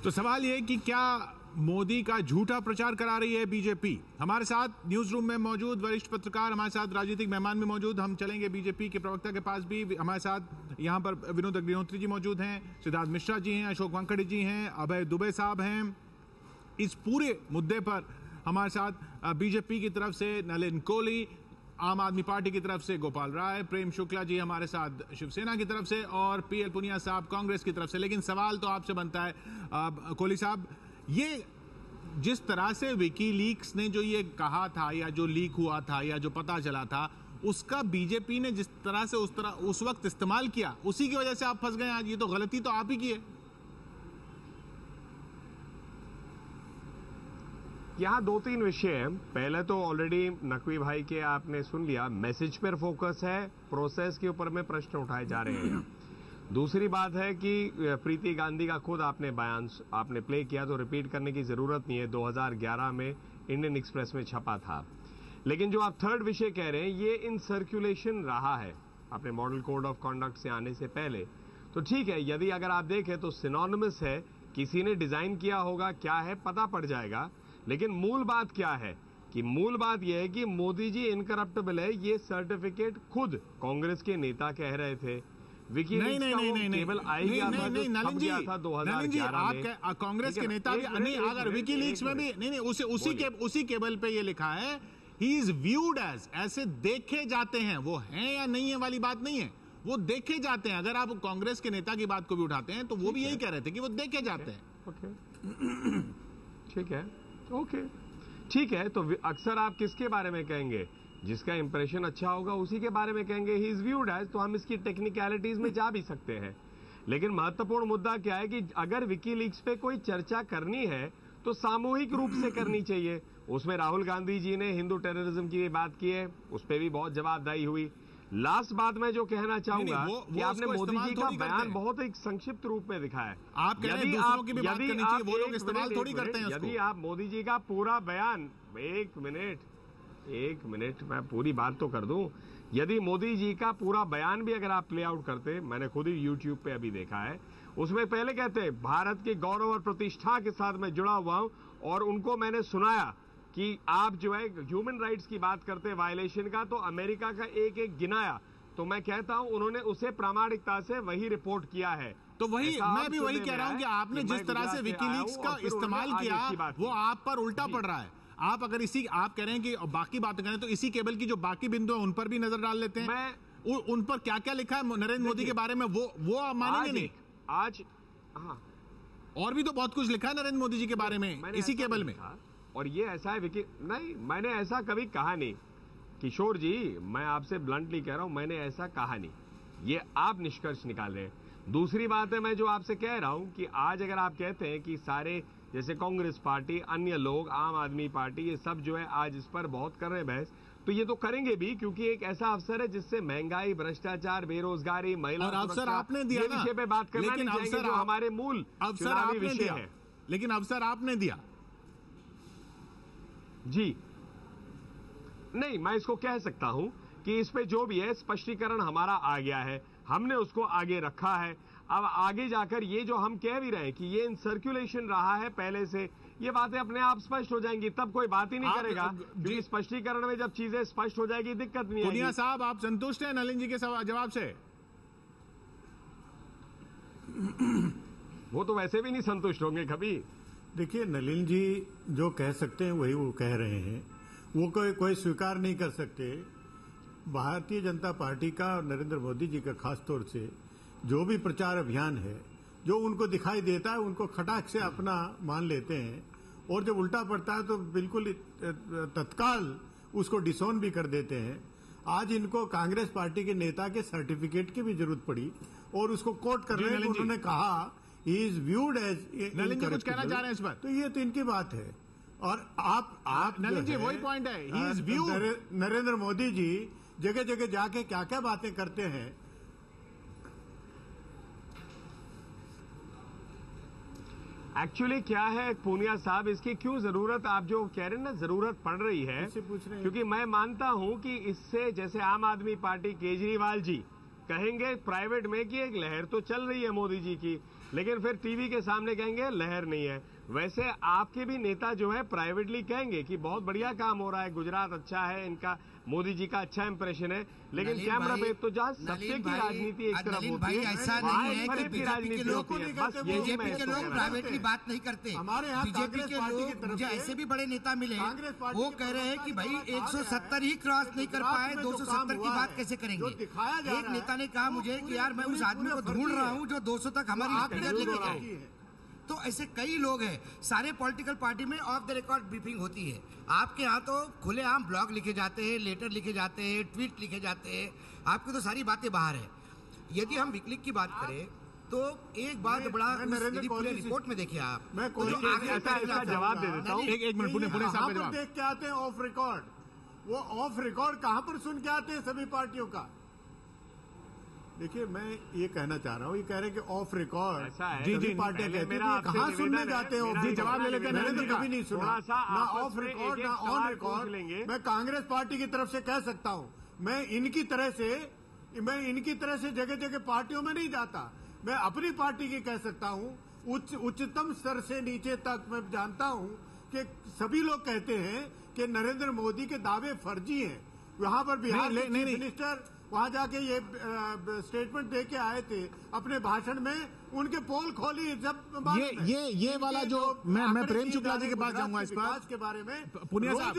तो सवाल ये कि क्या मोदी का झूठा प्रचार करा रही है बीजेपी? हमारे साथ न्यूज रूम में मौजूद वरिष्ठ पत्रकार, हमारे साथ राजनीतिक मेहमान भी मौजूद। हम चलेंगे बीजेपी के प्रवक्ता के पास भी। हमारे साथ यहाँ पर विनोद अग्निहोत्री जी मौजूद हैं, सिद्धार्थ मिश्रा जी हैं, अशोक वानखेड़े जी हैं, अभय दुबे साहब हैं। इस पूरे मुद्दे पर हमारे साथ बीजेपी की तरफ से नलिन कोहली, आम आदमी पार्टी की तरफ से गोपाल राय, प्रेम शुक्ला जी हमारे साथ शिवसेना की तरफ से, और पीएल पुनिया साहब कांग्रेस की तरफ से। लेकिन सवाल तो आपसे बनता है कोहली साहब, ये जिस तरह से विकीलीक्स ने जो ये कहा था या जो लीक हुआ था या जो पता चला था, उसका बीजेपी ने जिस तरह से उस वक्त इस्तेमाल किया, उसी की वजह से आप फंस गए आज। ये तो गलती तो आप ही की है। यहाँ दो तीन विषय हैं। पहले तो ऑलरेडी नकवी भाई के आपने सुन लिया, मैसेज पर फोकस है, प्रोसेस के ऊपर में प्रश्न उठाए जा रहे हैं। दूसरी बात है कि प्रीति गांधी का खुद आपने बयान आपने प्ले किया, तो रिपीट करने की जरूरत नहीं है, 2011 में इंडियन एक्सप्रेस में छपा था। लेकिन जो आप थर्ड विषय कह रहे हैं, ये इन सर्कुलेशन रहा है अपने मॉडल कोड ऑफ कंडक्ट से आने से पहले। तो ठीक है, यदि अगर आप देखें तो सिनोनिमस है, किसी ने डिजाइन किया होगा, क्या है पता पड़ जाएगा। लेकिन मूल बात क्या है कि मूल बात यह है कि मोदी जी इनकरप्टेबल है, ये सर्टिफिकेट खुद कांग्रेस के नेता कह रहे थे। नहीं, केवल आई गया था, नलिन जी, था 2011 में। आप कांग्रेस के नेता भी नहीं, अगर विकीलीक्स में भी नहीं, उसी केबल पे ये लिखा है, ही इज व्यूड एज, ऐसे देखे जाते हैं। वो हैं या नहीं है वाली बात नहीं है, वो देखे जाते हैं। अगर आप कांग्रेस के नेता की बात को भी उठाते हैं तो वो भी यही कह रहे थे कि वो देखे जाते हैं। ठीक है, ओके, ठीक है। तो अक्सर आप किसके बारे में कहेंगे? जिसका इंप्रेशन अच्छा होगा उसी के बारे में कहेंगे ही इज व्यूड एज। तो हम इसकी टेक्निकलिटीज में जा भी सकते हैं, लेकिन महत्वपूर्ण मुद्दा क्या है कि अगर विकीलीक्स पे कोई चर्चा करनी है तो सामूहिक रूप से करनी चाहिए। उसमें राहुल गांधी जी ने हिंदू टेररिज्म की भी बात की है, उस पर भी बहुत जवाबदाही हुई। लास्ट बात मैं जो कहना चाहूंगा कि आपने मोदी जी का बयान बहुत एक संक्षिप्त रूप में दिखाया है। आप कह रहे हैं दूसरों की भी बात करनी चाहिए, वो लोग इस्तेमाल थोड़ी करते हैं। यदि आप मोदी जी का पूरा बयान, एक मिनट मैं पूरी बात तो कर दूं। यदि मोदी जी का पूरा बयान भी अगर आप प्ले आउट करते, मैंने खुद ही यूट्यूब पे अभी देखा है, उसमें पहले कहते हैं भारत के गौरव और प्रतिष्ठा के साथ मैं जुड़ा हुआ हूं, और उनको मैंने सुनाया कि आप जो है ह्यूमन राइट्स की बात करते हैं वायलेशन का, तो अमेरिका का एक एक गिनाया। तो मैं कहता हूं उन्होंने उसे प्रामाणिकता से वही रिपोर्ट किया है। तो वही मैं भी वही कह रहा हूं कि आपने जिस तरह से विकीलीक्स का इस्तेमाल किया वो आप पर उल्टा पड़ रहा है। आप अगर आप कह रहे हैं कि बाकी बातें करें तो इसी केबल की जो बाकी बिंदु है उन पर भी नजर डाल लेते हैं। उन पर क्या क्या लिखा है नरेंद्र मोदी के बारे में, वो आप मानेंगे नहीं आज? हाँ, और भी तो बहुत कुछ लिखा है नरेंद्र मोदी जी के बारे में इसी केबल में। और ये ऐसा है नहीं, मैंने ऐसा कभी कहा नहीं किशोर जी, मैं आपसे ब्लंटली कह रहा हूं, मैंने ऐसा कहा नहीं। ये आप निष्कर्ष निकाल रहे हैं। दूसरी बात है, मैं जो आपसे कह रहा हूं कि आज अगर आप कहते हैं कि सारे जैसे कांग्रेस पार्टी, अन्य लोग, आम आदमी पार्टी, ये सब जो है आज इस पर बहुत कर रहे हैं बहस, तो ये तो करेंगे भी, क्योंकि एक ऐसा अवसर है जिससे महंगाई, भ्रष्टाचार, बेरोजगारी, महिला अवसर आपने दिया ना, विषय पे बात करना नहीं चाहेंगे जो हमारे मूल अवसर आपने विषय है। लेकिन अवसर आपने दिया जी। नहीं, मैं इसको कह सकता हूं कि इस पे जो भी है स्पष्टीकरण हमारा आ गया है, हमने उसको आगे रखा है। अब आगे जाकर ये जो हम कह भी रहे हैं कि ये इन सर्कुलेशन रहा है पहले से, ये बातें अपने आप स्पष्ट हो जाएंगी, तब कोई बात ही नहीं करेगा, क्योंकि स्पष्टीकरण में जब चीजें स्पष्ट हो जाएगी दिक्कत नहीं पुनिया साहब, आप संतुष्ट हैं नलिन जी के जवाब से? वो तो वैसे भी नहीं संतुष्ट होंगे कभी। देखिए, नलिन जी जो कह सकते हैं वही वो कह रहे हैं, वो कोई स्वीकार नहीं कर सकते। भारतीय जनता पार्टी का और नरेंद्र मोदी जी का खास तौर से जो भी प्रचार अभियान है, जो उनको दिखाई देता है उनको खटाक से अपना मान लेते हैं, और जब उल्टा पड़ता है तो बिल्कुल तत्काल उसको डिसोन भी कर देते हैं। आज इनको कांग्रेस पार्टी के नेता के सर्टिफिकेट की भी जरूरत पड़ी और उसको कोट कर रहे हैं। उन्होंने कहा he is viewed as. Nalin ji कुछ कहना चाह रहे हैं इस पर? तो ये तो इनकी बात है। और आप नलिन जी वही पॉइंट है, he is viewed. Narendra Modi ji जगह जगह जाके क्या क्या बातें करते हैं। एक्चुअली क्या है पूनिया साहब, इसकी क्यों जरूरत, आप जो कह रहे हैं ना जरूरत पड़ रही है, पूछ रहे हैं। क्योंकि मैं मानता हूं कि इससे जैसे आम आदमी पार्टी केजरीवाल जी कहेंगे प्राइवेट में कि एक लहर तो चल रही है मोदी जी की, लेकिन फिर टीवी के सामने कहेंगे लहर नहीं है। वैसे आपके भी नेता जो है प्राइवेटली कहेंगे कि बहुत बढ़िया काम हो रहा है, गुजरात अच्छा है, इनका मोदी जी का अच्छा इंप्रेशन है, लेकिन कैमरा पे तो जहाँ सत्य की राजनीति एक तरफ होती है, ऐसा नहीं है कि बीजेपी के लोग बीजेपी के लोग प्राइवेटली बात नहीं करते। हमारे यहाँ बीजेपी के लोग, मुझे ऐसे भी बड़े नेता मिले, वो कह रहे हैं कि भाई 170 ही क्रॉस नहीं कर पाए, 270 की बात कैसे करेंगे। एक नेता ने कहा मुझे कि यार मैं उस आदमी को ढूंढ रहा हूँ जो 200 तक हमारी लेके जाए। तो ऐसे कई लोग हैं। सारे पॉलिटिकल पार्टी में ऑफ द रिकॉर्ड ब्रीफिंग होती है। आपके यहाँ तो खुलेआम ब्लॉग लिखे जाते हैं, लेटर लिखे जाते हैं, ट्वीट लिखे जाते हैं, आपकी तो सारी बातें बाहर है। यदि हम विकलिक की बात करें तो एक बात बड़ा पूरे रिपोर्ट में देखिए आप, मैं ऐसा जवाब दे देता हूँ। एक मिनट, पुणे साहब जवाब देख के आते हैं ऑफ रिकॉर्ड। वो ऑफ रिकॉर्ड कहाँ पर सुन के आते हैं सभी पार्टियों का। देखिए मैं ये कहना चाह रहा हूँ, ये कह रहे हैं कि ऑफ रिकॉर्ड जी पार्टियां कहती है, कहाँ सुनने जाते हो जी? जवाब ले लेते हैं। मैंने तो कभी नहीं सुना, ना ऑफ रिकॉर्ड ना ऑन रिकॉर्ड। मैं कांग्रेस पार्टी की तरफ से कह सकता हूँ, मैं इनकी तरह से जगह जगह पार्टियों में नहीं जाता। मैं अपनी पार्टी की कह सकता हूँ, उच्चतम स्तर से नीचे तक मैं जानता हूँ कि सभी लोग कहते हैं कि नरेंद्र मोदी के दावे फर्जी हैं। वहां पर बिहार के चीफ मिनिस्टर वहां जाके ये स्टेटमेंट दे के आए थे अपने भाषण में, उनके पोल खोली जब ये वाला जो मैं प्रेम शुक्ला जी के पास जाऊंगा इस बात के बारे में। पुनिया साहब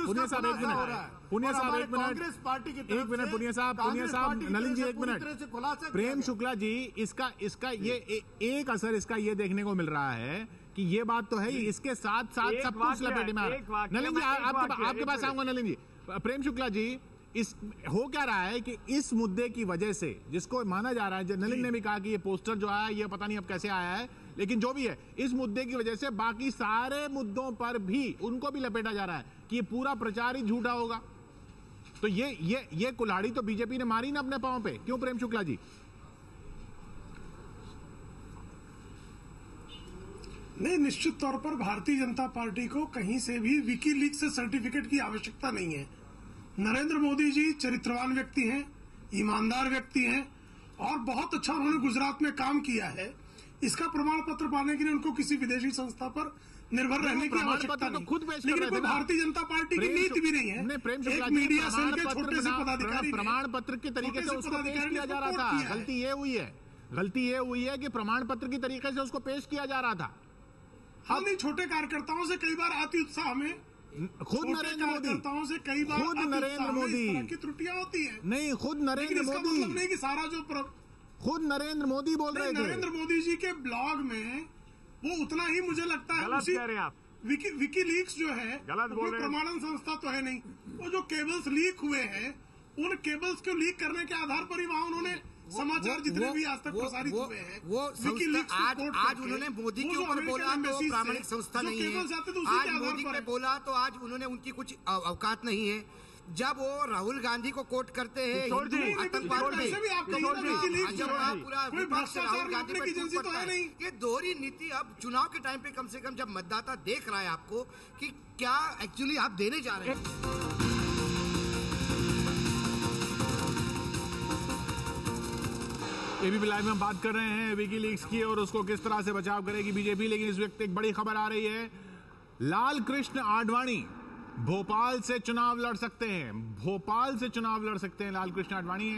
एक मिनट, कांग्रेस पार्टी की एक मिनट, पुनिया साहब नलिन जी एक मिनट। प्रेम शुक्ला जी, इसका ये एक असर इसका ये देखने को मिल रहा है कि ये बात तो है ही, इसके साथ साथ सब कुछ लपेटे में आ रहा है। नलिन जी आपके पास आऊंगा। नलिन जी, प्रेम शुक्ला जी, इस हो क्या रहा है कि इस मुद्दे की वजह से, जिसको माना जा रहा है, नलिन ने भी कहा कि ये पोस्टर जो आया ये पता नहीं अब कैसे आया है, लेकिन जो भी है इस मुद्दे की वजह से बाकी सारे मुद्दों पर भी उनको भी लपेटा जा रहा है कि ये पूरा प्रचार ही झूठा होगा। तो ये कुल्हाड़ी तो बीजेपी ने मारी ना अपने पांव पे, क्यों प्रेम शुक्ला जी? नहीं, निश्चित तौर पर भारतीय जनता पार्टी को कहीं से भी विकीलीक से सर्टिफिकेट की आवश्यकता नहीं है। नरेंद्र मोदी जी चरित्रवान व्यक्ति हैं, ईमानदार व्यक्ति हैं और बहुत अच्छा उन्होंने गुजरात में काम किया है। इसका प्रमाण पत्र पाने के लिए उनको किसी विदेशी संस्था पर निर्भर रहने की आवश्यकता नहीं। खुद पेश लेकिन कोई भारतीय जनता पार्टी की नीति भी नहीं है। एक मीडिया सेल के छोटे से पदाधिकारी प्रमाण पत्र के तरीके से उसको पेश किया जा रहा था। गलती ये हुई है कि प्रमाण पत्र की तरीके से उसको पेश किया जा रहा था। हाँ, नहीं, छोटे कार्यकर्ताओं से कई बार अति उत्साह में, खुद नरेंद्र मोदी से कई बार खुद नरेंद्र मोदी की त्रुटियां होती हैं। नहीं, खुद नरेंद्र मोदी मतलब नहीं कि सारा जो खुद नरेंद्र मोदी बोल रहे थे। नरेंद्र मोदी जी के ब्लॉग में वो उतना ही मुझे लगता है। गलत कह रहे हैं आप। विकीलीक्स जो है गलत बोल रहे हैं। प्रमाणन संस्था तो है नहीं। वो जो केबल्स लीक हुए हैं, उन केबल्स को लीक करने के आधार पर ही वहां उन्होंने समाचार जितने भी आज तक प्रसारित हुए हैं, वो आज उन्होंने मोदी के ऊपर बोला तो प्रामाणिक संस्था नहीं है। आज मोदी पे बोला तो आज उन्होंने उनकी कुछ औकात नहीं है। जब वो राहुल गांधी को कोट करते हैं आतंकवाद में, जब पूरा विपक्ष राहुल गांधी पे टूट पड़ता है, ये दोहरी नीति अब चुनाव के टाइम पे कम से कम जब मतदाता देख रहा है आपको कि क्या एक्चुअली आप देने जा रहे हैं। एबीपी लाइव में हम बात कर रहे हैं विकीलीक्स की और उसको किस तरह से बचाव करेगी बीजेपी, लेकिन इस वक्त एक बड़ी खबर आ रही है। लाल कृष्ण आडवाणी भोपाल से चुनाव लड़ सकते हैं। भोपाल से चुनाव लड़ सकते हैं लाल कृष्ण आडवाणी।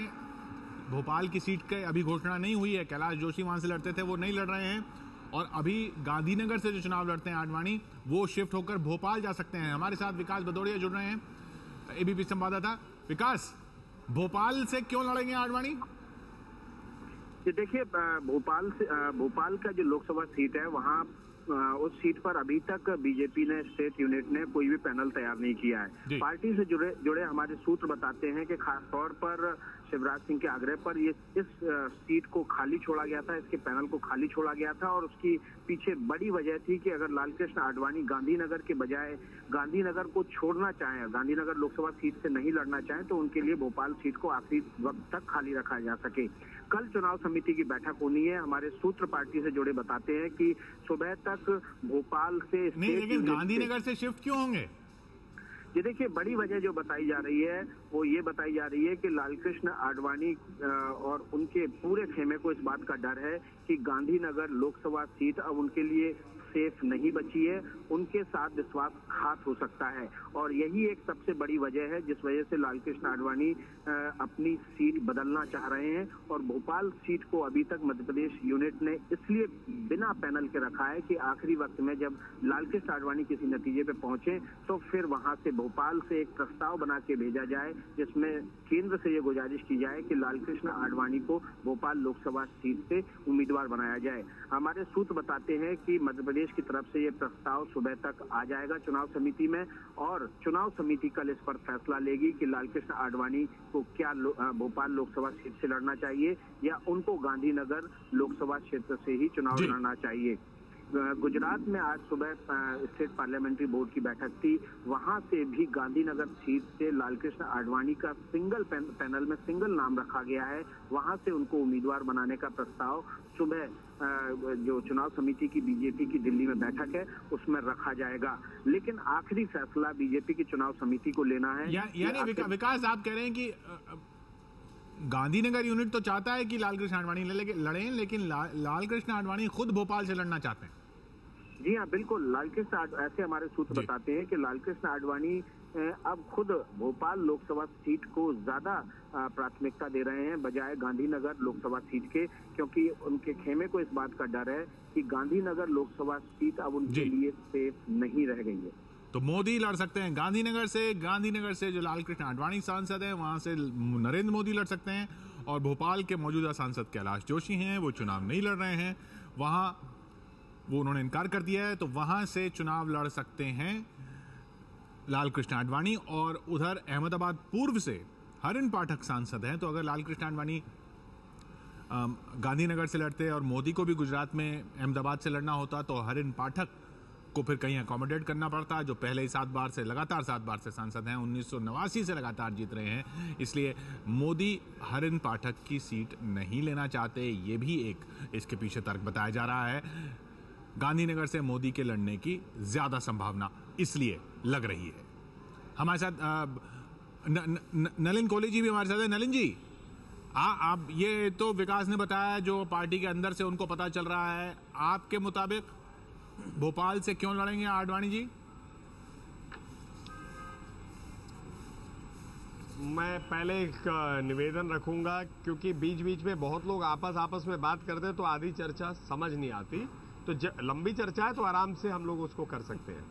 भोपाल की सीट की अभी घोषणा नहीं हुई है। कैलाश जोशी वहां से लड़ते थे, वो नहीं लड़ रहे हैं, और अभी गांधीनगर से जो चुनाव लड़ते हैं आडवाणी, वो शिफ्ट होकर भोपाल जा सकते हैं। हमारे साथ विकास भदौड़िया जुड़ रहे हैं, एबीपी संवाददाता। विकास, भोपाल से क्यों लड़ेंगे आडवाणी? देखिए, भोपाल का जो लोकसभा सीट है, वहाँ उस सीट पर अभी तक बीजेपी ने, स्टेट यूनिट ने कोई भी पैनल तैयार नहीं किया है। पार्टी से जुड़े हमारे सूत्र बताते हैं कि खास तौर पर शिवराज सिंह के आग्रह पर ये इस सीट को खाली छोड़ा गया था, इसके पैनल को खाली छोड़ा गया था, और उसकी पीछे बड़ी वजह थी कि अगर लालकृष्ण आडवाणी गांधीनगर के बजाय गांधीनगर को छोड़ना चाहें, गांधीनगर लोकसभा सीट से नहीं लड़ना चाहें, तो उनके लिए भोपाल सीट को आखिरी वक्त तक खाली रखा जा सके। कल चुनाव समिति की बैठक होनी है। हमारे सूत्र पार्टी से जुड़े बताते हैं कि सुबह तक भोपाल से नहीं, लेकिन गांधीनगर से शिफ्ट क्यों होंगे? ये देखिए, बड़ी वजह जो बताई जा रही है वो ये बताई जा रही है कि लालकृष्ण आडवाणी और उनके पूरे खेमे को इस बात का डर है कि गांधीनगर लोकसभा सीट अब उनके लिए सेफ नहीं बची है, उनके साथ विश्वासघात हो सकता है। और यही एक सबसे बड़ी वजह है जिस वजह से लालकृष्ण आडवाणी अपनी सीट बदलना चाह रहे हैं। और भोपाल सीट को अभी तक मध्य प्रदेश यूनिट ने इसलिए बिना पैनल के रखा है कि आखिरी वक्त में जब लालकृष्ण आडवाणी किसी नतीजे पे पहुंचे तो फिर वहां से भोपाल से एक प्रस्ताव बना के भेजा जाए जिसमें केंद्र से ये गुजारिश की जाए कि लालकृष्ण आडवाणी को भोपाल लोकसभा सीट से उम्मीदवार बनाया जाए। हमारे सूत्र बताते हैं कि मध्य प्रदेश की तरफ से ये प्रस्ताव सुबह तक आ जाएगा चुनाव समिति में, और चुनाव समिति कल इस पर फैसला लेगी कि लालकृष्ण आडवाणी को क्या भोपाल लोकसभा सीट से लड़ना चाहिए या उनको गांधीनगर लोकसभा क्षेत्र से ही चुनाव लड़ना चाहिए। गुजरात में आज सुबह स्टेट पार्लियामेंट्री बोर्ड की बैठक थी, वहां से भी गांधीनगर सीट से लालकृष्ण आडवाणी का सिंगल पैनल में सिंगल नाम रखा गया है, वहां से उनको उम्मीदवार बनाने का प्रस्ताव सुबह जो चुनाव समिति की बीजेपी की दिल्ली में बैठक है उसमें रखा जाएगा। लेकिन आखिरी फैसला बीजेपी की चुनाव समिति को लेना है। यानी विकास आप कह रहे हैं कि गांधीनगर यूनिट तो चाहता है कि लालकृष्ण आडवाणी लड़ें, लेकिन लालकृष्ण आडवाणी खुद भोपाल से लड़ना चाहते हैं। जी हाँ, बिल्कुल। ऐसे हमारे सूत्र बताते हैं कि लालकृष्ण आडवाणी अब खुद भोपाल लोकसभा सीट को ज्यादा प्राथमिकता दे रहे हैं बजाय गांधीनगर लोकसभा सीट के, क्योंकि उनके खेमे को इस बात का डर है कि गांधीनगर लोकसभा सीट अब उनके लिए सेफ नहीं रह गई है। तो मोदी लड़ सकते हैं गांधीनगर से जो लालकृष्ण आडवाणी सांसद है वहां से नरेंद्र मोदी लड़ सकते हैं, और भोपाल के मौजूदा सांसद कैलाश जोशी हैं, वो चुनाव नहीं लड़ रहे हैं, वहां वो उन्होंने इनकार कर दिया है, तो वहां से चुनाव लड़ सकते हैं लालकृष्ण आडवाणी। और उधर अहमदाबाद पूर्व से हरिन पाठक सांसद हैं, तो अगर लालकृष्ण आडवाणी गांधीनगर से लड़ते और मोदी को भी गुजरात में अहमदाबाद से लड़ना होता तो हरिन पाठक को फिर कहीं अकोमोडेट करना पड़ता, जो पहले ही लगातार 7 बार से सांसद हैं, 1989 से लगातार जीत रहे हैं। इसलिए मोदी हरिन पाठक की सीट नहीं लेना चाहते, ये भी एक इसके पीछे तर्क बताया जा रहा है। गांधीनगर से मोदी के लड़ने की ज्यादा संभावना इसलिए लग रही है। हमारे साथ नलिन कोहली जी भी हमारे साथ है। नलिन जी, आप ये तो विकास ने बताया जो पार्टी के अंदर से उनको पता चल रहा है, आपके मुताबिक भोपाल से क्यों लड़ेंगे आडवाणी जी? मैं पहले एक निवेदन रखूंगा, क्योंकि बीच बीच में बहुत लोग आपस में बात करते हैं तो आधी चर्चा समझ नहीं आती, तो लंबी चर्चा है तो आराम से हम लोग उसको कर सकते हैं।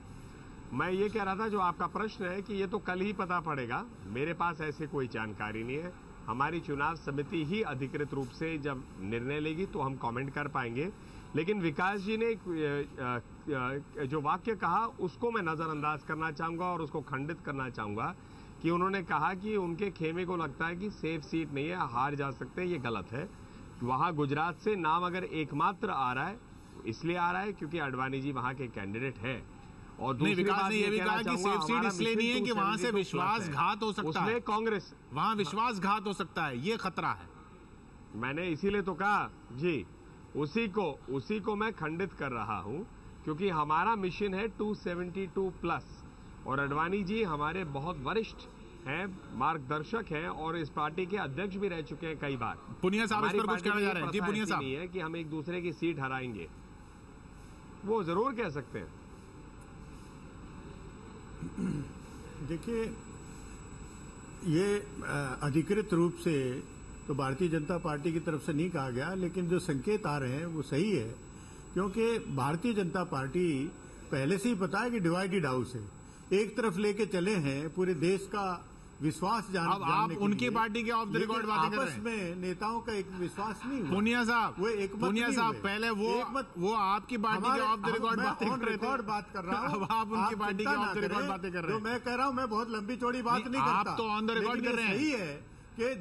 मैं ये कह रहा था, जो आपका प्रश्न है कि ये तो कल ही पता पड़ेगा, मेरे पास ऐसी कोई जानकारी नहीं है। हमारी चुनाव समिति ही अधिकृत रूप से जब निर्णय लेगी तो हम कमेंट कर पाएंगे। लेकिन विकास जी ने जो वाक्य कहा उसको मैं नजरअंदाज करना चाहूंगा और उसको खंडित करना चाहूंगा कि उन्होंने कहा कि उनके खेमे को लगता है कि सेफ सीट नहीं है, हार जा सकते हैं। ये गलत है। वहां गुजरात से नाम अगर एकमात्र आ रहा है इसलिए आ रहा है क्योंकि आडवाणी जी वहां के कैंडिडेट है। और दूसरी बात ये भी कहा कि सेफ सीट इसलिए नहीं है कि वहां से विश्वासघात हो सकता है, कांग्रेस वहां विश्वासघात हो सकता है, ये खतरा है। मैंने इसीलिए तो कहा जी, उसी को मैं खंडित कर रहा हूं, क्योंकि हमारा मिशन है 272 प्लस, और आडवाणी जी हमारे बहुत वरिष्ठ हैं, मार्गदर्शक हैं और इस पार्टी के अध्यक्ष भी रह चुके हैं कई बार। पुनिया साहब इस पर कुछ कहना चाह रहे हैं? जी पुनिया साहब। नहीं है कि हम एक दूसरे की सीट हराएंगे, वो जरूर कह सकते हैं। देखिए, ये अधिकृत रूप से तो भारतीय जनता पार्टी की तरफ से नहीं कहा गया, लेकिन जो संकेत आ रहे हैं वो सही है, क्योंकि भारतीय जनता पार्टी पहले से ही पता है कि डिवाइडेड हाउस है, एक तरफ लेके चले हैं पूरे देश का विश्वास जानने के लिए। आप उनकी पार्टी के ऑफ द रिकॉर्ड बातें कर रहे हैं। आपस में नेताओं का एक विश्वास नहीं हुआ। पुनिया साहब, वो एक पुनिया साहब पहले वो आपकी पार्टी के ऑफ द रिकॉर्ड बातें कर रहे थे। बात कर रहा हूँ, अब आप उनकी पार्टी के ऑफ द रिकॉर्ड बातें कर रहे हैं। तो मैं कह रहा हूँ, मैं बहुत लंबी चौड़ी बात नहीं करता। आप तो ऑन द रिकॉर्ड कर रहे हैं। सही है कि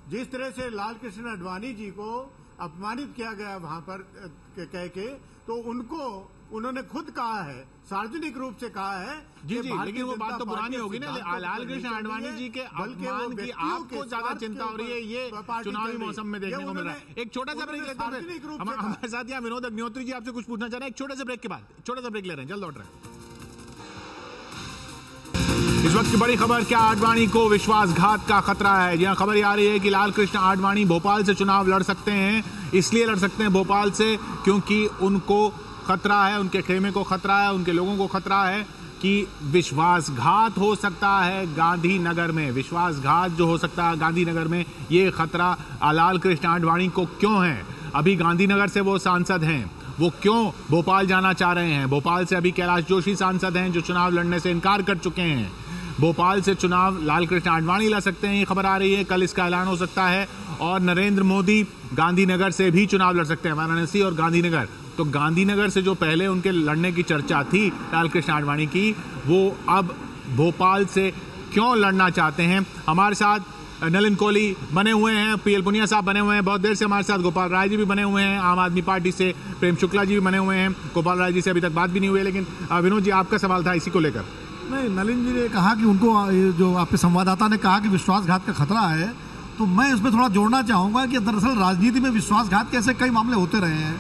जिस तरह से लालकृष्ण आडवाणी जी को अपमानित किया गया वहां पर कह के, तो उनको उन्होंने खुद कहा है, सार्वजनिक रूप से कहा है। जी, लेकिन वो बात तो पुरानी होगी ना। लाल कृष्ण आडवाणी जी के अपमान की आपको ज्यादा चिंता हो रही है, ये चुनावी मौसम में देखने को मिल रहा है। एक छोटा सा ब्रेक लेते हैं। हमारे साथ यहाँ विनोद अग्निहोत्री जी आपसे कुछ पूछना चाह रहे हैं। एक छोटे से ब्रेक के बाद छोटा सा ब्रेक ले रहे हैं, जल्द लौट रहे हैं। इस वक्त की बड़ी खबर, क्या आडवाणी को विश्वासघात का खतरा है? जी खबर ये आ रही है कि लाल कृष्ण आडवाणी भोपाल से चुनाव लड़ सकते हैं। इसलिए लड़ सकते हैं भोपाल से क्योंकि उनको खतरा है, उनके खेमे को खतरा है, उनके लोगों को खतरा है कि विश्वासघात हो सकता है गांधीनगर में। विश्वासघात जो हो सकता है गांधीनगर में, ये खतरा लाल कृष्ण आडवाणी को क्यों है? अभी गांधीनगर से वो सांसद हैं, वो क्यों भोपाल जाना चाह रहे हैं? भोपाल से अभी कैलाश जोशी सांसद हैं जो चुनाव लड़ने से इनकार कर चुके हैं। भोपाल से चुनाव लाल कृष्ण आडवाणी लड़ सकते हैं, ये खबर आ रही है। कल इसका ऐलान हो सकता है। और नरेंद्र मोदी गांधीनगर से भी चुनाव लड़ सकते हैं, वाराणसी और गांधीनगर। तो गांधीनगर से जो पहले उनके लड़ने की चर्चा थी लाल कृष्ण आडवाणी की, वो अब भोपाल से क्यों लड़ना चाहते हैं? हमारे साथ नलिन कोहली बने हुए हैं, पीएल पुनिया साहब बने हुए हैं बहुत देर से हमारे साथ, गोपाल राय जी भी बने हुए हैं आम आदमी पार्टी से, प्रेम शुक्ला जी भी बने हुए हैं। गोपाल राय जी से अभी तक बात भी नहीं हुई है, लेकिन विनोद जी आपका सवाल था इसी को लेकर। नहीं, नलिन जी ने कहा कि उनको, जो आपके संवाददाता ने कहा कि विश्वासघात का खतरा है, तो मैं इसमें थोड़ा जोड़ना चाहूंगा कि दरअसल राजनीति में विश्वासघात के ऐसे कई मामले होते रहे हैं।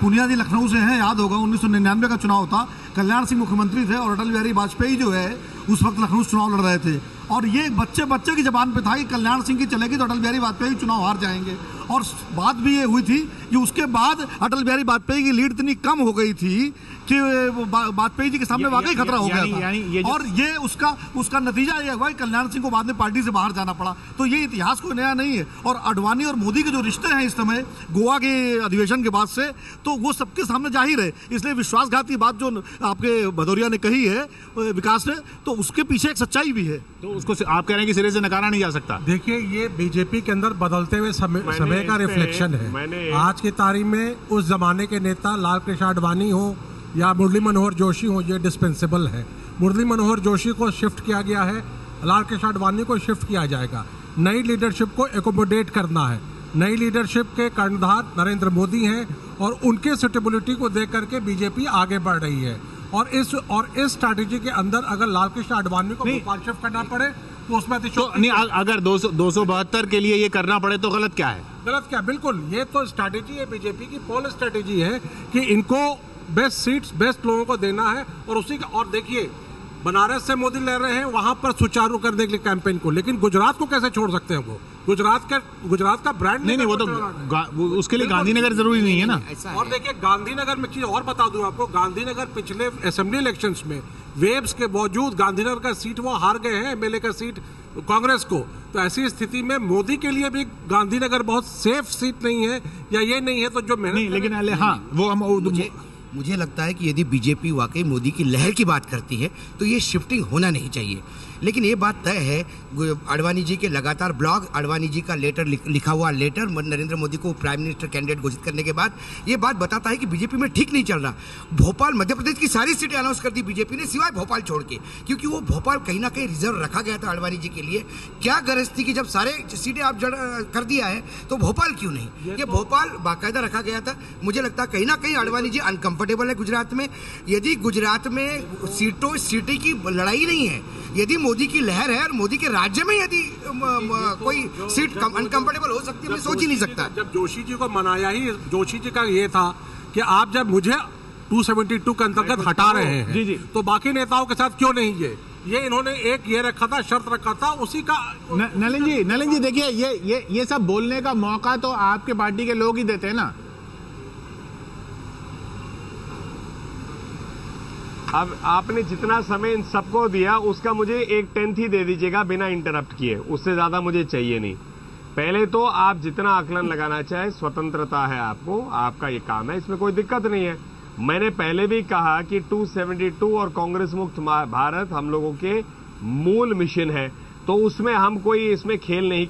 पुनिया जी लखनऊ से हैं, याद होगा 1999 का चुनाव था, कल्याण सिंह मुख्यमंत्री थे और अटल बिहारी वाजपेयी जो है उस वक्त लखनऊ चुनाव लड़ रहे थे। और ये बच्चे की जबान पे था कि कल्याण सिंह की चलेगी तो अटल बिहारी वाजपेयी चुनाव हार जाएंगे। और बात भी ये हुई थी कि उसके बाद अटल बिहारी वाजपेयी की लीड इतनी कम हो गई थी कि वाजपेयी जी के सामने वाकई खतरा हो गया था। और ये उसका नतीजा ये हुआ कि कल्याण सिंह को बाद में पार्टी से बाहर जाना पड़ा। तो ये इतिहास कोई नया नहीं है। और आडवाणी और मोदी के जो रिश्ते हैं इस समय गोवा के अधिवेशन के बाद से, तो वो सबके सामने जाहिर है। इसलिए विश्वासघात की बात जो आपके भदौरिया ने कही है विकास ने, तो उसके पीछे एक सच्चाई भी है। तो उसको आप कह रहे हैं कि सिरे से नकारा नहीं जा सकता। देखिए, ये बीजेपी के अंदर बदलते हुए समय का रिफ्लेक्शन है। आज की तारीख में उस जमाने के नेता लाल कृष्ण आडवाणी हो या मुरली मनोहर जोशी हो, ये डिस्पेंसेबल है। मुरली मनोहर जोशी को शिफ्ट किया गया है, लाल कृष्ण आडवाणी को शिफ्ट किया जाएगा। नई लीडरशिप को एकोमोडेट करना है। नई लीडरशिप के कर्णधार नरेंद्र मोदी हैं और उनके सुटेबिलिटी को देख करके बीजेपी आगे बढ़ रही है। और इस स्ट्रैटेजी के अंदर अगर लाल कृष्ण आडवाणी को भोपाल शिफ्ट करना पड़े तो उसमें नहीं, अगर 272 के लिए ये करना पड़े तो गलत क्या है? गलत क्या, बिल्कुल ये तो स्ट्रैटेजी है बीजेपी की, पोल स्ट्रैटेजी है कि इनको बेस्ट सीट्स बेस्ट लोगों को देना है। और उसी का, और देखिए बनारस से मोदी ले रहे हैं वहां पर सुचारू करने के लिए कैंपेन को, लेकिन गुजरात को कैसे छोड़ सकते हैं? वो गुजरात का ब्रांड नहीं, वो तो उसके लिए गांधीनगर जरूरी नहीं है ना। और देखिए गांधीनगर में चीज और बता दूं आपको, गांधीनगर पिछले असेंबली इलेक्शंस में वेव्स के बावजूद गांधीनगर का सीट वो हार गए हैं, एमएलए का सीट कांग्रेस को। तो ऐसी स्थिति में मोदी के लिए भी गांधीनगर बहुत सेफ सीट नहीं है, या ये नहीं है तो जो नहीं, लेकिन हाँ वो हम मुझे लगता है कि यदि बीजेपी वाकई मोदी की लहर की बात करती है तो ये शिफ्टिंग होना नहीं चाहिए। लेकिन ये बात तय है, आडवाणी जी के लगातार ब्लॉग, आडवाणी जी का लेटर, लिखा हुआ लेटर नरेंद्र मोदी को प्राइम मिनिस्टर कैंडिडेट घोषित करने के बाद, ये बात बताता है कि बीजेपी में ठीक नहीं चल रहा। भोपाल, मध्य प्रदेश की सारी सीटें अनाउंस कर दी बीजेपी ने सिवाय भोपाल छोड़ के, क्योंकि वो भोपाल कहीं ना कहीं रिजर्व रखा गया था आडवाणी जी के लिए। क्या गरज थी कि जब सारे सीटें आप कर दिया है तो भोपाल क्यों नहीं? ये भोपाल बाकायदा रखा गया था। मुझे लगता है कहीं ना कहीं आडवाणी जी अनकंफर्टेबल है गुजरात में। यदि गुजरात में सीटें की लड़ाई नहीं है, यदि मोदी की लहर है और मोदी के राज्य में यदि कोई सीट अनकंफर्टेबल हो सकती है, मैं सोच ही नहीं सकता। जब जोशी जी को मनाया ही, जोशी जी का ये था कि आप जब मुझे 272 के अंतर्गत हटा रहे हैं जी, तो बाकी नेताओं के साथ क्यों नहीं? ये इन्होंने एक ये रखा था, शर्त रखा था उसी का। नलिन जी देखिए, ये सब बोलने का मौका तो आपके पार्टी के लोग ही देते हैं ना। अब आपने जितना समय इन सबको दिया उसका मुझे 1/10 ही दे दीजिएगा बिना इंटरप्ट किए, उससे ज्यादा मुझे चाहिए नहीं। पहले तो आप जितना आकलन लगाना चाहे, स्वतंत्रता है आपको, आपका ये काम है, इसमें कोई दिक्कत नहीं है। मैंने पहले भी कहा कि 272 और कांग्रेस मुक्त भारत हम लोगों के मूल मिशन है, तो उसमें हम कोई इसमें खेल नहीं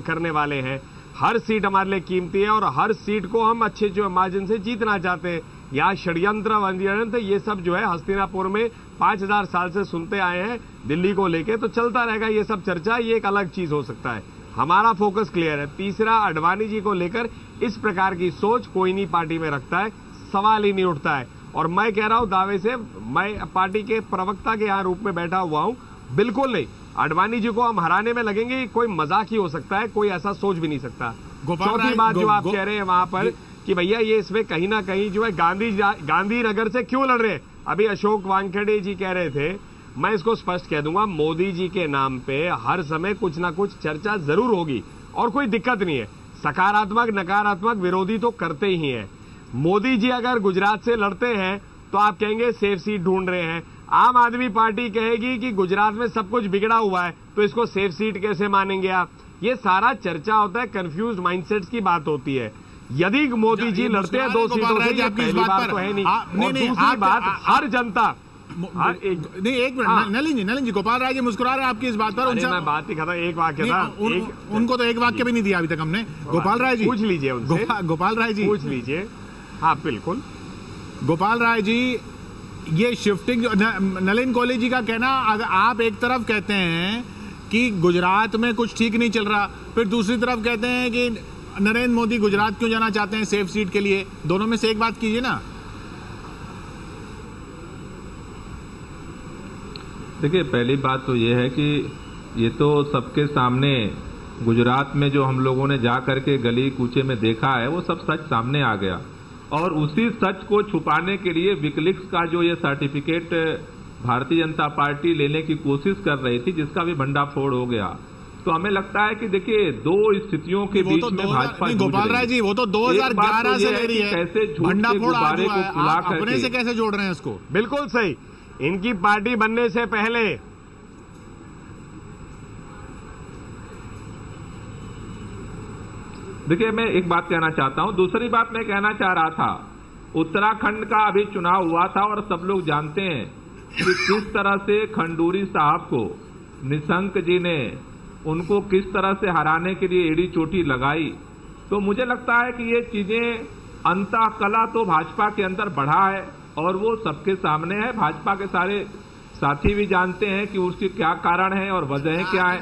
करने वाले हैं। हर सीट हमारे लिए कीमती है और हर सीट को हम अच्छे जो मार्जिन से जीतना चाहते हैं। यहाँ षड्यंत्र ये सब जो है हस्तिनापुर में 5000 साल से सुनते आए हैं दिल्ली को लेके, तो चलता रहेगा ये सब चर्चा, ये एक अलग चीज हो सकता है। हमारा फोकस क्लियर है। तीसरा, आडवाणी जी को लेकर इस प्रकार की सोच कोई नहीं पार्टी में रखता है, सवाल ही नहीं उठता है। और मैं कह रहा हूं दावे से, मैं पार्टी के प्रवक्ता के यहाँ रूप में बैठा हुआ हूं, बिल्कुल नहीं। आडवाणी जी को हम हराने में लगेंगे, कोई मजाक ही हो सकता है, कोई ऐसा सोच भी नहीं सकता। चौथी बात जो आप कह रहे हैं वहां पर कि भैया ये इसमें कहीं ना कहीं जो है गांधीनगर से क्यों लड़ रहे हैं, अभी अशोक वानखेड़े जी कह रहे थे, मैं इसको स्पष्ट कह दूंगा, मोदी जी के नाम पे हर समय कुछ ना कुछ चर्चा जरूर होगी और कोई दिक्कत नहीं है। सकारात्मक नकारात्मक विरोधी तो करते ही हैं। मोदी जी अगर गुजरात से लड़ते हैं तो आप कहेंगे सेफ सीट ढूंढ रहे हैं। आम आदमी पार्टी कहेगी कि गुजरात में सब कुछ बिगड़ा हुआ है, तो इसको सेफ सीट कैसे मानेंगे आप। ये सारा चर्चा होता है, कंफ्यूज माइंडसेट्स की बात होती है। यदि मोदी जी लड़ते हैं 2 सीटों से, ये पहली बात तो है नहीं। और दूसरी बात, हर जनता नहीं, एक मिनट नलिन जी, गोपाल राय जी मुस्कुरा रहे हैं आपकी इस बात पर। मैं बात ही खत्म, एक वाक्य था, उनको तो एक वाक्य भी नहीं दिया अभी तक हमने। गोपाल राय जी पूछ लीजिए उनसे, गोपाल राय जी पूछ लीजिए। हाँ बिल्कुल, गोपाल राय जी, ये शिफ्टिंग, नलिन कोहली जी का कहना, अगर आप एक तरफ कहते हैं कि गुजरात में कुछ ठीक नहीं चल रहा, फिर दूसरी तरफ कहते हैं कि नरेंद्र मोदी गुजरात क्यों जाना चाहते हैं सेफ सीट के लिए, दोनों में से एक बात कीजिए ना। देखिए, पहली बात तो ये है कि ये तो सबके सामने गुजरात में जो हम लोगों ने जा करके गली कूचे में देखा है, वो सब सच सामने आ गया। और उसी सच को छुपाने के लिए विकिलीक्स का जो ये सर्टिफिकेट भारतीय जनता पार्टी लेने की कोशिश कर रही थी, जिसका भी भंडाफोड़ हो गया। तो हमें लगता है कि देखिए, 2 स्थितियों के बीच में भाजपा, गोपाल राय जी, वो तो 2011 से ले रही है, कैसे भंडाफोड़ को खुला अपने से कैसे जोड़ रहे हैं इसको। बिल्कुल सही, इनकी पार्टी बनने से पहले देखिए, मैं एक बात कहना चाहता हूं। दूसरी बात मैं कहना चाह रहा था, उत्तराखंड का अभी चुनाव हुआ था और सब लोग जानते हैं कि किस तरह से खंडूरी साहब को निशंक जी ने उनको किस तरह से हराने के लिए एड़ी चोटी लगाई। तो मुझे लगता है कि ये चीजें अंतःकला तो भाजपा के अंदर बढ़ा है और वो सबके सामने है। भाजपा के सारे साथी भी जानते हैं कि उसके क्या कारण है और वजह क्या है,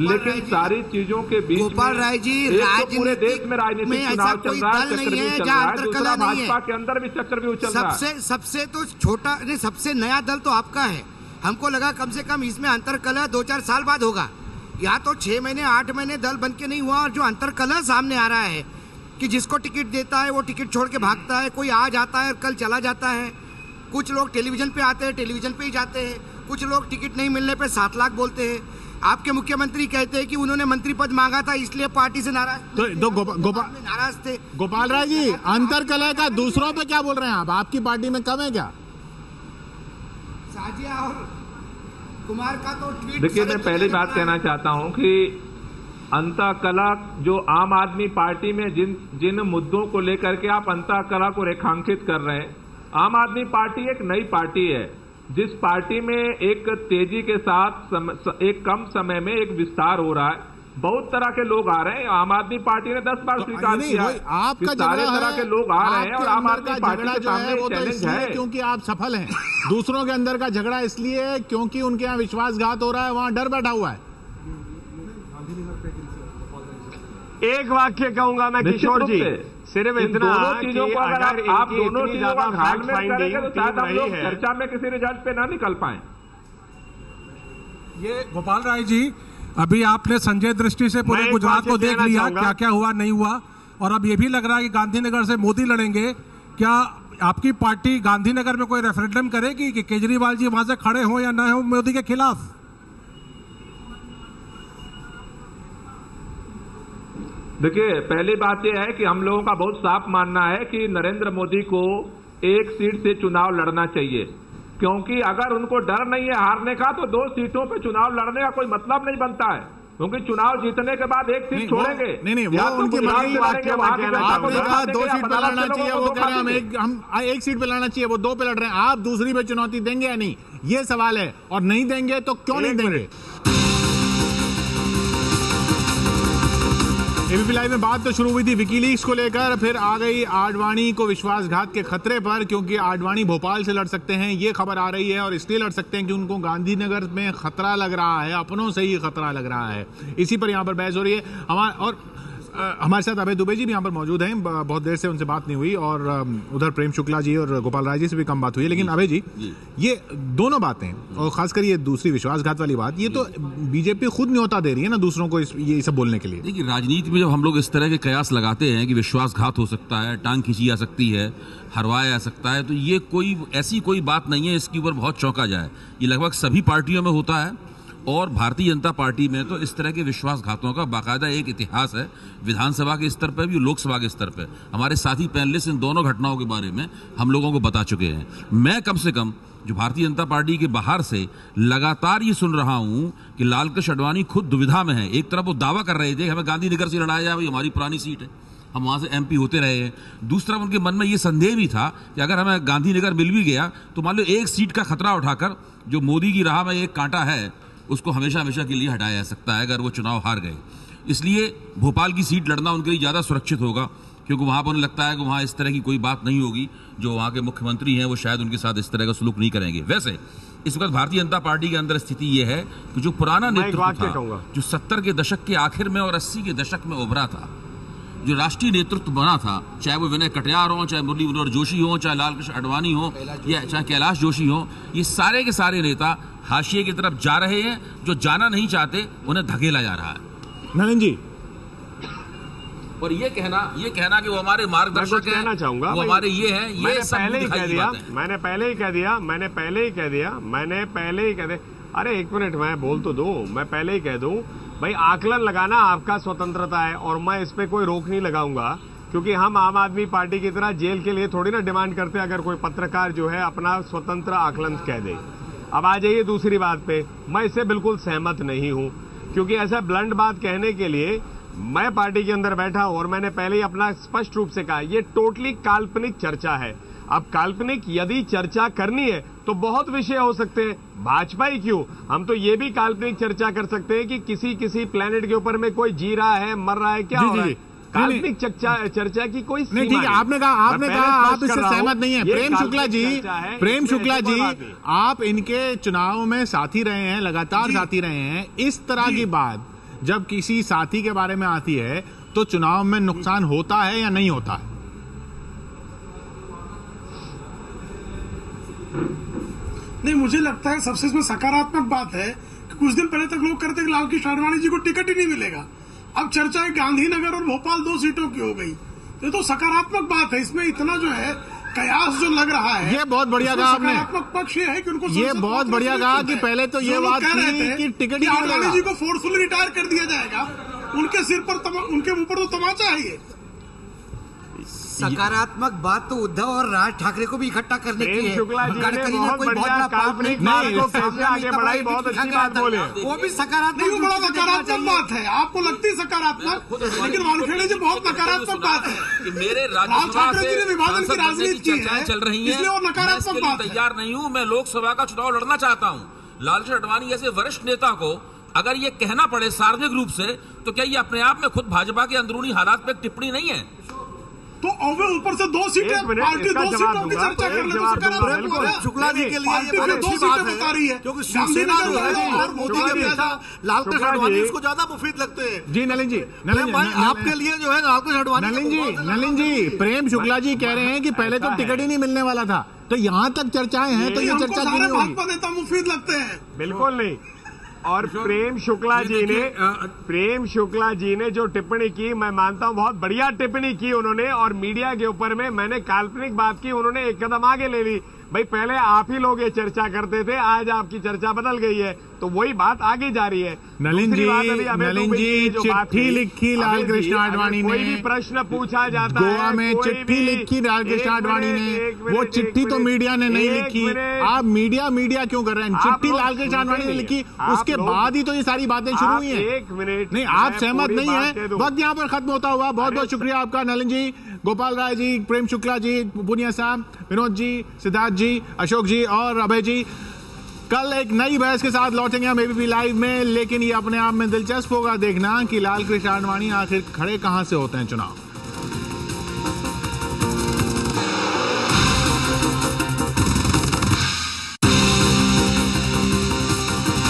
लेकिन सारी चीजों के बीच गोपाल राय जी, तो पूरे देश में राजनीतिक चुनाव चल रहा है, चक्रव्यूह चल रहा है, दूसरा भाजपा के अंदर भी चक्रव्यूह चल रहा है। सबसे तो छोटा नहीं, सबसे नया दल तो आपका है। हमको लगा कम से कम इसमें अंतरकलह 2-4 साल बाद होगा, या तो 6 महीने 8 महीने दल बन के नहीं हुआ। और जो अंतरकलह सामने आ रहा है कि जिसको टिकट देता है वो टिकट छोड़ के भागता है, कोई आ जाता है और कल चला जाता है। कुछ लोग टेलीविजन पे आते हैं, टेलीविजन पे ही जाते हैं। कुछ लोग टिकट नहीं मिलने पे 7 लाख बोलते हैं। आपके मुख्यमंत्री कहते हैं कि उन्होंने मंत्री पद मांगा था इसलिए पार्टी से नाराज नाराज थे। गोपाल राय जी, अंतरकलह का दूसरों पे क्या बोल रहे हैं आप? आपकी पार्टी में कम है क्या? साजिया और कुमार का तो ट्वीट। देखिए, मैं पहली बात कहना चाहता हूं कि अंतःकलह जो आम आदमी पार्टी में जिन मुद्दों को लेकर के आप अंतःकलह को रेखांकित कर रहे हैं, आम आदमी पार्टी एक नई पार्टी है जिस पार्टी में एक तेजी के साथ एक कम समय में एक विस्तार हो रहा है। बहुत तरह के लोग आ रहे हैं। आम आदमी पार्टी ने 10 बार स्वीकार किया आपका सारे तरह के लोग आ रहे हैं और आम आदमी पार्टी के सामने चैलेंज है क्योंकि आप सफल हैं। दूसरों के अंदर का झगड़ा इसलिए क्योंकि उनके यहाँ विश्वासघात हो रहा है, वहां डर बैठा हुआ है। एक वाक्य कहूंगा मैं किशोर जी, सिर्फ इतना चीजों को अगर आप दोनों चीजों का घाट में करेंगे तो शायद हम लोग चर्चा में किसी रिजल्ट पे ना निकल पाए। ये गोपाल राय जी, अभी आपने संजय दृष्टि से पूरे गुजरात को देख लिया, क्या क्या हुआ नहीं हुआ, और अब ये भी लग रहा है कि गांधीनगर से मोदी लड़ेंगे। क्या आपकी पार्टी गांधीनगर में कोई रेफरेंडम करेगी कि केजरीवाल जी वहां से खड़े हो या ना हो मोदी के खिलाफ? देखिए, पहली बात यह है कि हम लोगों का बहुत साफ मानना है कि नरेंद्र मोदी को एक सीट से चुनाव लड़ना चाहिए, क्योंकि अगर उनको डर नहीं है हारने का तो 2 सीटों पे चुनाव लड़ने का कोई मतलब नहीं बनता है, क्योंकि चुनाव जीतने के बाद एक सीट छोड़ेंगे। नहीं, वो उनकी मर्जी। आपने कहा 2 सीट पे लड़ना चाहिए, वो कह रहे हैं हम एक सीट पे लड़ना चाहिए, वो 2 पे लड़ रहे हैं। आप दूसरी पे चुनौती देंगे या नहीं, ये सवाल है। और नहीं देंगे तो क्यों नहीं देंगे? एबीपी लाइव में बात तो शुरू हुई थी विकीलीक्स को लेकर, फिर आ गई आडवाणी को विश्वासघात के खतरे पर, क्योंकि आडवाणी भोपाल से लड़ सकते हैं, ये खबर आ रही है। और इसलिए लड़ सकते हैं कि उनको गांधीनगर में खतरा लग रहा है, अपनों से ही खतरा लग रहा है। इसी पर यहां पर बहस हो रही है। और हमारे साथ अभय दुबे जी भी यहाँ पर मौजूद हैं। बहुत देर से उनसे बात नहीं हुई और उधर प्रेम शुक्ला जी और गोपाल राय जी से भी कम बात हुई है। लेकिन अभय जी, ये दोनों बातें और खासकर ये दूसरी विश्वासघात वाली बात, ये तो बीजेपी खुद न्योता दे रही है ना दूसरों को ये सब बोलने के लिए। देखिए, राजनीति में जब हम लोग इस तरह के कयास लगाते हैं कि विश्वासघात हो सकता है, टांग खींची जा सकती है, हरवाया जा सकता है, तो ये कोई ऐसी कोई बात नहीं है इसके ऊपर बहुत चौंका जाए। ये लगभग सभी पार्टियों में होता है और भारतीय जनता पार्टी में तो इस तरह के विश्वासघातों का बाकायदा एक इतिहास है, विधानसभा के स्तर पर भी, लोकसभा के स्तर पर। हमारे साथी पैनलिस्ट इन दोनों घटनाओं के बारे में हम लोगों को बता चुके हैं। मैं कम से कम जो भारतीय जनता पार्टी के बाहर से लगातार ये सुन रहा हूं कि लालकृष्ण आडवाणी खुद दुविधा में है। एक तरफ वो दावा कर रहे थे हमें गांधीनगर से लड़ाया जाए, भाई हमारी पुरानी सीट है, हम वहां से एमपी होते रहे हैं। दूसरा उनके मन में ये संदेह भी था कि अगर हमें गांधीनगर मिल भी गया तो मान लो एक सीट का खतरा उठाकर जो मोदी की राह में एक कांटा है उसको हमेशा हमेशा के लिए हटाया जा सकता है अगर वो चुनाव हार गए। इसलिए भोपाल की सीट लड़ना उनके लिए ज़्यादा सुरक्षित होगा, क्योंकि वहां पर उन्हें लगता है कि वहां इस तरह की कोई बात नहीं होगी, जो वहां के मुख्यमंत्री हैं वो शायद उनके साथ इस तरह का सलूक नहीं करेंगे। वैसे इस वक्त भारतीय जनता पार्टी के अंदर स्थिति ये है कि जो पुराना नेतृत्व था, जो 70 के दशक के आखिर में और 80 के दशक में उभरा था, जो राष्ट्रीय नेतृत्व बना था, चाहे वो विनय कटियार हो, चाहे मुरली मनोहर जोशी हो, चाहे लालकृष्ण आडवाणी हो, या चाहे कैलाश जोशी हो, ये सारे के सारे नेता हाशिए की तरफ जा रहे हैं। जो जाना नहीं चाहते उन्हें धकेला जा रहा है। नलिन जी, और ये कहना कि वो हमारे मार्गदर्शक हैं, कहना चाहूंगा वो हमारे ये हैं, ये मैंने पहले ही कह दिया। अरे एक मिनट, मैं बोल तो दो, मैं पहले ही कह दूं भाई, आकलन लगाना आपका स्वतंत्रता है और मैं इस पे कोई रोक नहीं लगाऊंगा, क्योंकि हम आम आदमी पार्टी की तरह जेल के लिए थोड़ी ना डिमांड करते अगर कोई पत्रकार जो है अपना स्वतंत्र आकलन कह दे। अब आ जाइए दूसरी बात पे, मैं इससे बिल्कुल सहमत नहीं हूं, क्योंकि ऐसा ब्लंट बात कहने के लिए मैं पार्टी के अंदर बैठा हूं और मैंने पहले ही अपना स्पष्ट रूप से कहा, ये टोटली काल्पनिक चर्चा है। अब काल्पनिक यदि चर्चा करनी है तो बहुत विषय हो सकते हैं, भाजपा ही क्यों, हम तो ये भी काल्पनिक चर्चा कर सकते हैं कि किसी प्लेनेट के ऊपर में कोई जी रहा है, मर रहा है, क्या हो रहा है। काल्पनिक चर्चा की कोई सीमा नहीं। आपने कहा आप इससे सहमत नहीं है। प्रेम शुक्ला जी, आप इनके चुनाव में साथी रहे हैं, लगातार साथी रहे हैं। इस तरह की बात जब किसी साथी के बारे में आती है तो चुनाव में नुकसान होता है या नहीं होता है? नहीं, मुझे लगता है सबसे इसमें सकारात्मक बात है कि कुछ दिन पहले तक लोग कहते कि लालकृष्ण आडवाणी जी को टिकट ही नहीं मिलेगा। अब चर्चा है गांधीनगर और भोपाल 2 सीटों की हो गई, तो सकारात्मक बात है। इसमें इतना जो है कयास जो लग रहा है, ये बहुत बढ़िया कहा आपने। सकारात्मक पक्ष ये है कि उनको ये बहुत बढ़िया कहा कि पहले तो ये बात थी कि टिकट ही आडवाणी जी को फोर्सफुली रिटायर कर दिया जाएगा, उनके सिर पर उनके ऊपर तो तमाचा है। ये सकारात्मक बात तो उद्धव और राज ठाकरे को भी इकट्ठा करने की है। गडकरी ने कोई बहुत बड़ा काल्पनिक बात को कैसे आगे बढ़ाई, बहुत अच्छी बात बोले, वो भी सकारात्मक, बड़ा नकारात्मक बात है। आपको लगती है सकारात्मक, लेकिन वानखेड़े जी बहुत नकारात्मक बात है कि मेरे राज ठाकरे जी ने विभाजन की राजनीति की है, चल रही है, इसलिए और नकारात्मक बात है। तैयार नहीं हूँ, मैं लोकसभा का चुनाव लड़ना चाहता हूँ। लालकृष्ण आडवाणी जैसे वरिष्ठ नेता को अगर ये कहना पड़े सार्वजनिक रूप से, तो क्या ये अपने आप में खुद भाजपा के अंदरूनी हालात पे टिप्पणी नहीं है? तो ऊपर से 2 सीटें पार्टी 2 सीटों की चर्चा कर ले। शुक्ला जी के लिए ये बहुत अच्छी बात है, क्योंकि शिवसेना जो है और मोदी के पीछे लालकृष्ण आडवाणी उसको ज्यादा मुफीद लगते हैं। जी नलिन जी, आपके लिए जो है लालकृष्ण आडवाणी। नलिन जी, प्रेम शुक्ला जी कह रहे हैं कि पहले तो टिकट ही नहीं मिलने वाला था, तो यहाँ तक चर्चाएं हैं, तो ये चर्चा क्यों नहीं होगी? भाजपा नेता मुफीद लगते हैं। बिल्कुल नहीं। और प्रेम शुक्ला जी ने जो टिप्पणी की, मैं मानता हूं बहुत बढ़िया टिप्पणी की उन्होंने, और मीडिया के ऊपर में मैंने काल्पनिक बात की, उन्होंने एक कदम आगे ले ली। भाई पहले आप ही लोग ये चर्चा करते थे, आज आपकी चर्चा बदल गई है, तो वही बात आगे जा रही है। नलिन जी चिट्ठी लिखी लालकृष्ण आडवाणी ने, कोई भी प्रश्न पूछा जाता है गोवा में चिट्ठी लिखी लालकृष्ण आडवाणी ने, वो चिट्ठी तो मीडिया ने नहीं लिखी। आप मीडिया क्यों कर रहे हैं? चिट्ठी लालकृष्ण आडवाणी ने लिखी, उसके बाद ही तो ये सारी बातें शुरू हुई हैं। एक मिनट, नहीं आप सहमत नहीं है, वक्त यहाँ पर खत्म होता हुआ। बहुत बहुत शुक्रिया आपका नलिन जी, गोपाल राय जी, प्रेम शुक्ला जी, पुनिया साहब, विनोद जी, सिद्धार्थ जी, अशोक जी और अभय जी। कल एक नई बहस के साथ लौटेंगे हम एबीपी लाइव में, लेकिन ये अपने आप में दिलचस्प होगा देखना कि लालकृष्ण आडवाणी आखिर खड़े कहां से होते हैं चुनाव।